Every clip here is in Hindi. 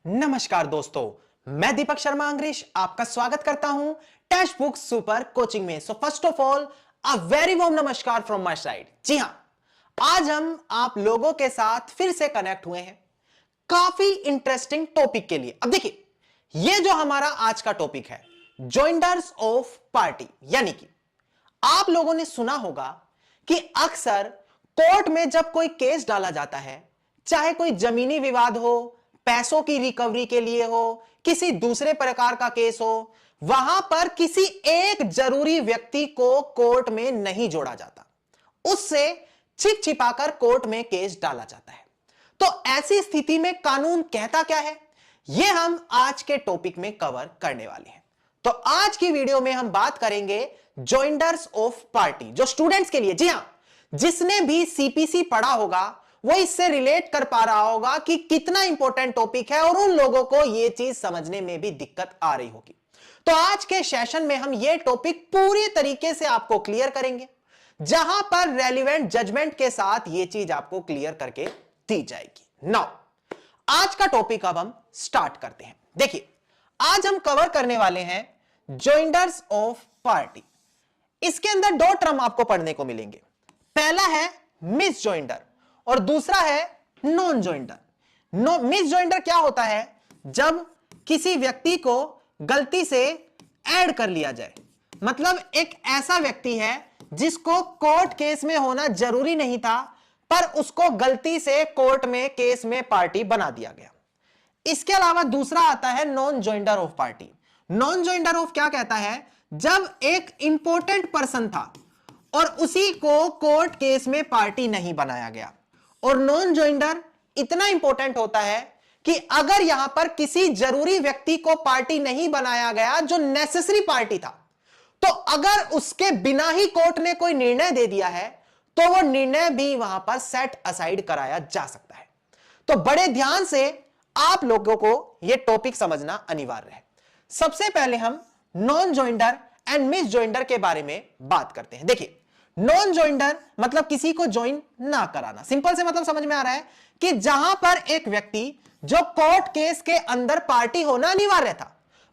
नमस्कार दोस्तों, मैं दीपक शर्मा अंग्रेश आपका स्वागत करता हूं टेक्स्ट बुक सुपर कोचिंग में। So first of all a very warm नमस्कार फ्रॉम माय साइड। जी हां, आज हम आप लोगों के साथ फिर से कनेक्ट हुए हैं काफी इंटरेस्टिंग टॉपिक के लिए। अब देखिए, यह जो हमारा आज का टॉपिक है जॉइंडर्स ऑफ पार्टी, यानी कि आप लोगों ने सुना होगा कि अक्सर कोर्ट में जब कोई केस डाला जाता है, चाहे कोई जमीनी विवाद हो, पैसों की रिकवरी के लिए हो, किसी दूसरे प्रकार का केस हो, वहां पर किसी एक जरूरी व्यक्ति को कोर्ट में नहीं जोड़ा जाता, उससे छिप छिपाकर कोर्ट में केस डाला जाता है। तो ऐसी स्थिति में कानून कहता क्या है, यह हम आज के टॉपिक में कवर करने वाले हैं। तो आज की वीडियो में हम बात करेंगे जॉइंडर्स ऑफ पार्टी, जो स्टूडेंट्स के लिए, जी हां, जिसने भी सीपीसी पढ़ा होगा वो इससे रिलेट कर पा रहा होगा कि कितना इंपॉर्टेंट टॉपिक है और उन लोगों को यह चीज समझने में भी दिक्कत आ रही होगी। तो आज के सेशन में हम यह टॉपिक पूरी तरीके से आपको क्लियर करेंगे, जहां पर रेलिवेंट जजमेंट के साथ यह चीज आपको क्लियर करके दी जाएगी। नाउ आज का टॉपिक अब हम स्टार्ट करते हैं। देखिए, आज हम कवर करने वाले हैं जॉइंडर्स ऑफ पार्टी। इसके अंदर दो टर्म आपको पढ़ने को मिलेंगे। पहला है मिस जॉइंडर और दूसरा है नॉन जॉइंडर। मिस जॉइंडर क्या होता है, जब किसी व्यक्ति को गलती से ऐड कर लिया जाए, मतलब एक ऐसा व्यक्ति है जिसको कोर्ट केस में होना जरूरी नहीं था पर उसको गलती से कोर्ट में केस में पार्टी बना दिया गया। इसके अलावा दूसरा आता है non joinder of party. Non joinder of क्या कहता है, जब एक इंपॉर्टेंट पर्सन था और उसी को कोर्ट केस में पार्टी नहीं बनाया गया। और नॉन जॉइंडर इतना इंपॉर्टेंट होता है कि अगर यहां पर किसी जरूरी व्यक्ति को पार्टी नहीं बनाया गया जो नेसेसरी पार्टी था, तो अगर उसके बिना ही कोर्ट ने कोई निर्णय दे दिया है तो वो निर्णय भी वहां पर सेट असाइड कराया जा सकता है। तो बड़े ध्यान से आप लोगों को यह टॉपिक समझना अनिवार्य है। सबसे पहले हम non joinder and miss joinder के बारे में बात करते हैं। देखिए, नॉन जॉइंडर मतलब किसी को ज्वाइन ना कराना। सिंपल से मतलब समझ में आ रहा है कि जहां पर एक व्यक्ति जो कोर्ट केस के अंदर पार्टी होना अनिवार्य था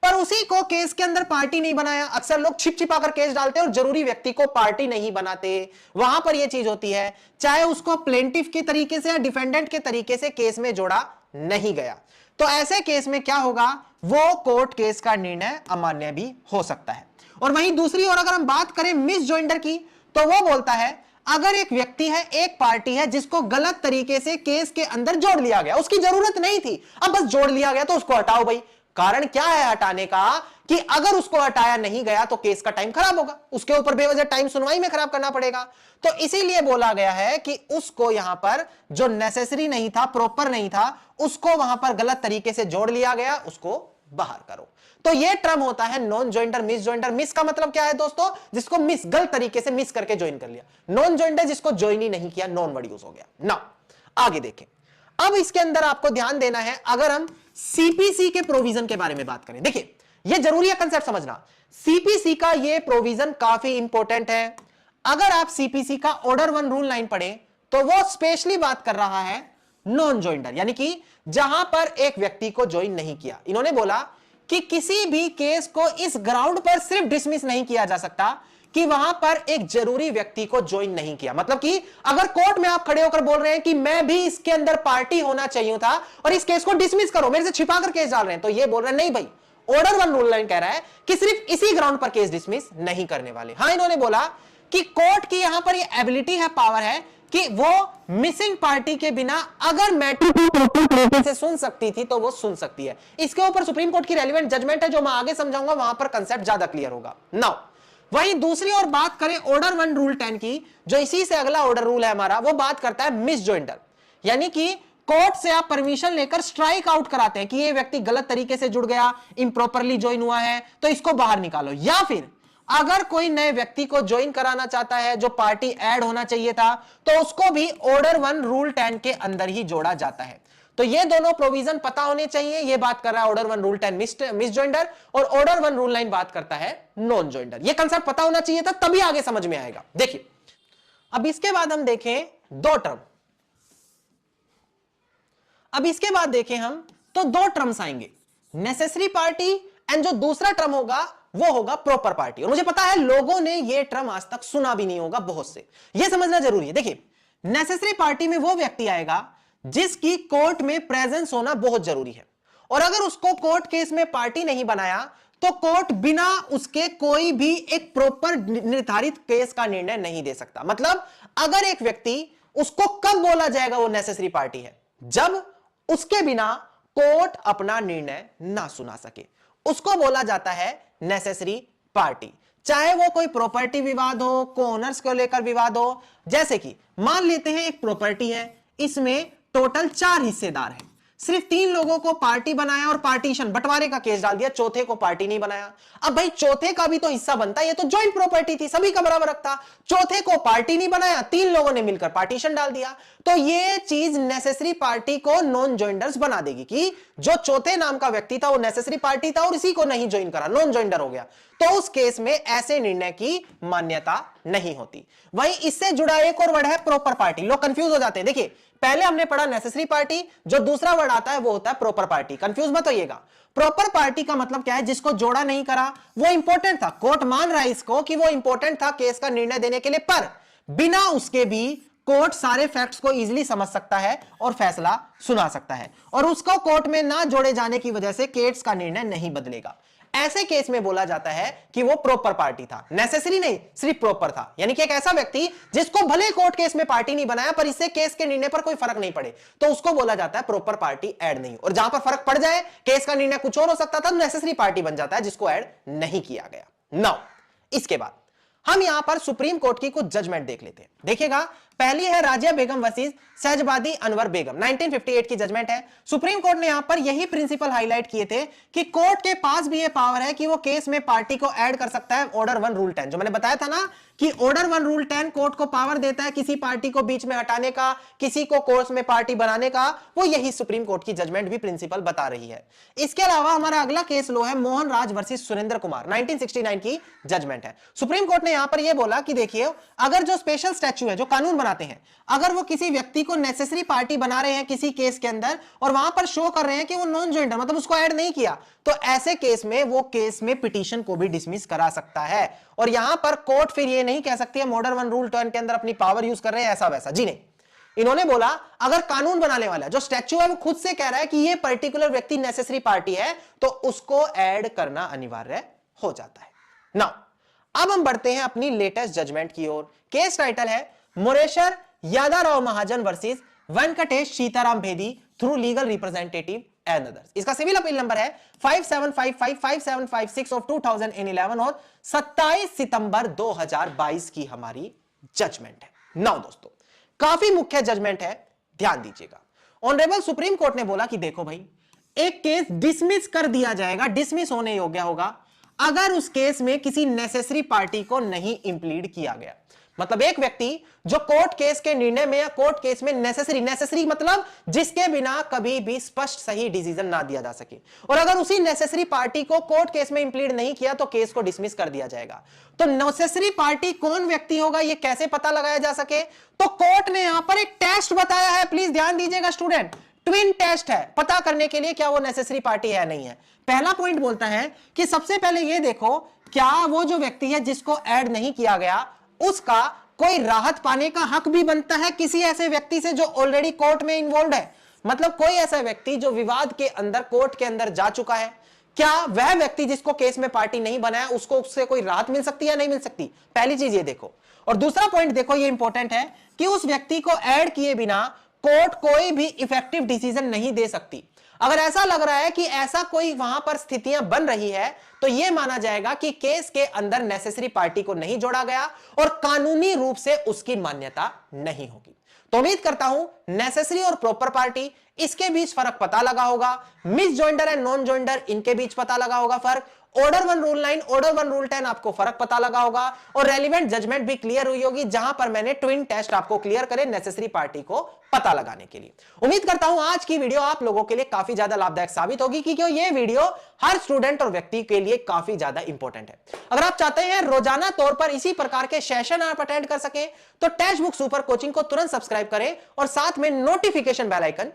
पर उसी को केस के अंदर पार्टी नहीं बनाया। अक्सर लोग छिप छिपाकर केस डालते हैं और जरूरी व्यक्ति को पार्टी नहीं बनाते। वहां पर यह चीज होती है, चाहे उसको प्लेंटिफ के तरीके से या डिफेंडेंट के तरीके से केस में जोड़ा नहीं गया, तो ऐसे केस में क्या होगा, वो कोर्ट केस का निर्णय अमान्य भी हो सकता है। और वहीं दूसरी ओर अगर हम बात करें मिस जॉइंडर की, तो वो बोलता है अगर एक व्यक्ति है, एक पार्टी है जिसको गलत तरीके से केस के अंदर जोड़ लिया गया, उसकी जरूरत नहीं थी, अब बस जोड़ लिया गया तो उसको हटाओ भाई। कारण क्या है हटाने का, कि अगर उसको हटाया नहीं गया तो केस का टाइम खराब होगा, उसके ऊपर बेवजह टाइम सुनवाई में खराब करना पड़ेगा। तो इसीलिए बोला गया है कि उसको यहां पर जो नेसेसरी नहीं था, प्रॉपर नहीं था, उसको वहां पर गलत तरीके से जोड़ लिया गया, उसको बाहर करो। तो ये टर्म होता है non joinder, miss joinder. Miss का मतलब क्या है दोस्तों, जिसको मिस, गलत तरीके से मिस करके ज्वाइन कर लिया। नॉन जॉइंडर जिसको ज्वाइन ही नहीं किया, नॉन वर्ड यूज हो गया ना। आगे देखें, अब इसके अंदर आपको ध्यान देना है, अगर हम सीपीसी के प्रोविजन के बारे में बात करें, देखिए यह जरूरी है कंसेप्ट समझना। सीपीसी का यह प्रोविजन काफी इंपॉर्टेंट है। अगर आप सीपीसी का ऑर्डर 1 रूल 9 पढ़े तो वो स्पेशली बात कर रहा है नॉन जॉइंडर, यानी कि जहां पर एक व्यक्ति को ज्वाइन नहीं किया। इन्होंने बोला कि किसी भी केस को इस ग्राउंड पर सिर्फ डिसमिस नहीं किया जा सकता कि वहां पर एक जरूरी व्यक्ति को ज्वाइन नहीं किया। मतलब कि अगर कोर्ट में आप खड़े होकर बोल रहे हैं कि मैं भी इसके अंदर पार्टी होना चाहिए था और इस केस को डिसमिस करो, मेरे से छिपाकर केस डाल रहे हैं, तो ये बोल रहे हैं नहीं भाई, ऑर्डर 1 रूल 9 कह रहा है कि सिर्फ इसी ग्राउंड पर केस डिसमिस नहीं करने वाले। हां, इन्होंने बोला कि कोर्ट की यहां पर यह एबिलिटी है, पावर है कि वो मिसिंग पार्टी के बिना अगर मैटर को प्रॉपर तरीके से सुन सकती थी तो वो सुन सकती है। इसके ऊपर सुप्रीम कोर्ट की रेलेवेंट जजमेंट है, जो मैं आगे समझाऊंगा, वहां पर कंसेप्ट ज्यादा क्लियर होगा। नाउ वहीं दूसरी ओर बात करें ऑर्डर 1 रूल 10 की, जो इसी से अगला ऑर्डर रूल है हमारा, वो बात करता है मिस जॉइंडर, यानी कि कोर्ट से आप परमिशन लेकर स्ट्राइक आउट कराते हैं कि ये व्यक्ति गलत तरीके से जुड़ गया, इम्प्रॉपरली ज्वाइन हुआ है, तो इसको बाहर निकालो। या फिर अगर कोई नए व्यक्ति को ज्वाइन कराना चाहता है जो पार्टी ऐड होना चाहिए था, तो उसको भी ऑर्डर 1 रूल 10 के अंदर ही जोड़ा जाता है। तो ये दोनों प्रोविजन पता होने चाहिए। ये बात कर रहा है ऑर्डर 1 रूल 10 मिस जॉइंडर, और ऑर्डर 1 रूल 9 बात करता है नॉन जॉइंडर। ये कंसेप्ट पता होना चाहिए था, तभी आगे समझ में आएगा। देखिए, अब इसके बाद हम देखें दो टर्म। अब इसके बाद देखें हम तो दो टर्म्स आएंगे, नेसेसरी पार्टी एंड जो दूसरा टर्म होगा वो होगा प्रॉपर पार्टी। और मुझे पता है लोगों ने ये टर्म आज तक सुना भी नहीं होगा बहुत से, ये समझना जरूरी है। देखिए नेसेसरी पार्टी में वो व्यक्ति आएगा जिसकी कोर्ट में प्रेजेंस होना बहुत जरूरी है, और अगर उसको कोर्ट केस में पार्टी नहीं बनाया तो कोर्ट बिना उसके कोई भी एक प्रॉपर निर्धारित केस का निर्णय नहीं दे सकता। मतलब अगर एक व्यक्ति, उसको कब बोला जाएगा वो नेसेसरी पार्टी है, जब उसके बिना कोर्ट अपना निर्णय ना सुना सके, उसको बोला जाता है नेसेसरी पार्टी। चाहे वो कोई प्रॉपर्टी विवाद हो, कोनर्स को लेकर विवाद हो, जैसे कि मान लेते हैं एक प्रॉपर्टी है, इसमें टोटल 4 हिस्सेदार हैं, सिर्फ 3 लोगों को पार्टी बनाया और पार्टीशन बंटवारे का केस डाल दिया, चौथे को पार्टी नहीं बनाया। अब भाई चौथे का भी तो हिस्सा बनता है, ये तो जॉइंट प्रॉपर्टी थी, सभी का बराबर हक था, चौथे को पार्टी नहीं बनाया, 3 लोगों ने मिलकर पार्टीशन डाल दिया, तो ये चीज नेसेसरी पार्टी को नॉन ज्वाइंडर्स बना देगी कि जो चौथे नाम का व्यक्ति था वो नेसेसरी पार्टी था और इसी को नहीं ज्वाइन करा, नॉन ज्वाइंडर हो गया, तो उस केस में ऐसे निर्णय की मान्यता नहीं होती। वही इससे जुड़ा एक और वर्ड है प्रॉपर पार्टी। लोग कंफ्यूज हो जाते हैं, देखिए पहले हमने पढ़ा नेसेसरी पार्टी, जो दूसरा वर्ड आता है वो होता है प्रॉपर पार्टी, कंफ्यूज मत होइएगा। प्रॉपर पार्टी का मतलब क्या है, जिसको जोड़ा नहीं करा, वो इंपॉर्टेंट था, कोर्ट मान रहा है इसको कि वो इंपॉर्टेंट था केस का निर्णय देने के लिए, पर बिना उसके भी कोर्ट सारे फैक्ट्स को इजीली समझ सकता है और फैसला सुना सकता है, और उसको कोर्ट में ना जोड़े जाने की वजह से केस का निर्णय नहीं बदलेगा। ऐसे केस में बोला जाता है कि वो प्रॉपर पार्टी था, नेसेसरी नहीं, सिर्फ प्रॉपर था। यानी कि एक ऐसा व्यक्ति जिसको भले कोर्ट केस में पार्टी नहीं बनाया पर इससे केस के निर्णय पर कोई फर्क नहीं पड़े, तो उसको बोला जाता है प्रॉपर पार्टी ऐड नहीं। और जहां पर फर्क पड़ जाए, केस का निर्णय कुछ और हो सकता था, तो नेसेसरी पार्टी बन जाता है जिसको ऐड नहीं किया गया। नाउ इसके बाद हम यहां पर सुप्रीम कोर्ट की कुछ जजमेंट देख लेते हैं। देखिएगा, पहली है राजिया बेगम वर्सेस शहजबादी अनवर बेगम, 1958 की जजमेंट है। सुप्रीम कोर्ट ने यहां पर यही प्रिंसिपल हाईलाइट किए थे कि कोर्ट के पास भी यह पावर है कि वो केस में पार्टी को ऐड कर सकता है। ऑर्डर 1 रूल 10 जो मैंने बताया था ना कि ऑर्डर 1 रूल 10 कोर्ट को पावर देता है किसी पार्टी को बीच में हटाने का, किसी को कोर्ट में पार्टी बनाने का, वो यही सुप्रीम कोर्ट की जजमेंट भी प्रिंसिपल बता रही है। इसके अलावा हमारा अगला केस लो है मोहन राज वर्सेस सुरेंद्र कुमार, 1969 की जजमेंट है। सुप्रीम कोर्ट ने यहां पर यह बोला कि देखिए, अगर जो स्पेशल स्टैच्यू है, जो कानून बनाते हैं, अगर वो किसी व्यक्ति को नेसेसरी पार्टी बना रहे हैं किसी केस के अंदर और वहां पर शो कर रहे हैं कि वो नॉन ज्वाइंटर, मतलब उसको ऐड नहीं किया, तो ऐसे केस में वो केस में पिटीशन को भी डिसमिस करा सकता है। और यहां पर कोर्ट फिर ये नहीं कह सकती है ऑर्डर 1 रूल 10 के अंदर अपनी पावर यूज कर रहे हैं ऐसा वैसा, जी नहीं। इन्होंने बोला अगर कानून बनाने वाला जो स्टैच्यू है वो खुद से कह रहा है कि ये पर्टिकुलर व्यक्ति नेसेसरी पार्टी है, तो उसको ऐड करना अनिवार्य हो जाता है। नाउ अब हम बढ़ते हैं अपनी लेटेस्ट जजमेंट की ओर। केस टाइटल है मोरेश्वर यादाराव महाजन वर्सेस वेंकटेश सीताराम भेदी through legal representative and others. इसका सिविल अपील नंबर है 57555756 ऑफ 2011 और 27 सितंबर 2022 की हमारी जजमेंट है। नाउ दोस्तों, काफी मुख्य जजमेंट है, ध्यान दीजिएगा। ऑनरेबल सुप्रीम कोर्ट ने बोला कि देखो भाई, एक केस डिसमिस कर दिया जाएगा, डिसमिस होने योग्य होगा अगर उस केस में किसी नेसेसरी पार्टी को नहीं इंप्लीड किया गया। मतलब एक व्यक्ति जो कोर्ट केस के निर्णय में या कोर्ट केस में नेसेसरी मतलब जिसके बिना कभी भी स्पष्ट सही डिसीजन ना दिया जा सके, और अगर उसी नेसेसरी पार्टी को कोर्ट केस में इंप्लीड नहीं किया तो केस को डिसमिस कर दिया जाएगा। तो नेसेसरी पार्टी कौन व्यक्ति होगा, यह कैसे पता लगाया जा सके, तो कोर्ट ने यहां पर एक टेस्ट बताया है, प्लीज ध्यान दीजिएगा स्टूडेंट, ट्विन टेस्ट है पता करने के लिए क्या वो नेसेसरी पार्टी है नहीं है। पहला पॉइंट बोलता है कि सबसे पहले यह देखो क्या वो जो व्यक्ति है जिसको ऐड नहीं किया गया उसका कोई राहत पाने का हक भी बनता है किसी ऐसे व्यक्ति से जो ऑलरेडी कोर्ट में इन्वॉल्व है। मतलब कोई ऐसा व्यक्ति जो विवाद के अंदर कोर्ट के अंदर जा चुका है, क्या वह व्यक्ति जिसको केस में पार्टी नहीं बनाया उसको उससे कोई राहत मिल सकती है या नहीं मिल सकती, पहली चीज ये देखो। और दूसरा पॉइंट देखो, ये इंपॉर्टेंट है कि उस व्यक्ति को ऐड किए बिना कोर्ट कोई भी इफेक्टिव डिसीजन नहीं दे सकती। अगर ऐसा लग रहा है कि ऐसा कोई वहां पर स्थितियां बन रही है तो यह माना जाएगा कि केस के अंदर नेसेसरी पार्टी को नहीं जोड़ा गया और कानूनी रूप से उसकी मान्यता नहीं होगी। तो उम्मीद करता हूं नेसेसरी और प्रॉपर पार्टी इसके बीच फर्क पता लगा होगा, miss joinder and non joinder इनके बीच पता लगा होगा फर्क, ऑर्डर 1 रूल 9 ऑर्डर 1 रूल 10 आपको फर्क पता लगा होगा और रेलिवेंट जजमेंट भी क्लियर हुई होगी जहां पर मैंने ट्विन टेस्ट आपको क्लियर करे नेसेसरी पार्टी को पता लगाने के लिए। उम्मीद करता हूं आज की वीडियो आप लोगों के लिए काफी ज्यादा लाभदायक साबित होगी क्योंकि ये वीडियो हर स्टूडेंट और व्यक्ति के लिए काफी ज्यादा इंपॉर्टेंट है। अगर आप चाहते हैं रोजाना तौर पर इसी प्रकार के सेशन आप अटेंड कर सके तो टेक्स्ट बुक सुपर कोचिंग को तुरंत सब्सक्राइब करें और साथ में नोटिफिकेशन बेल आइकन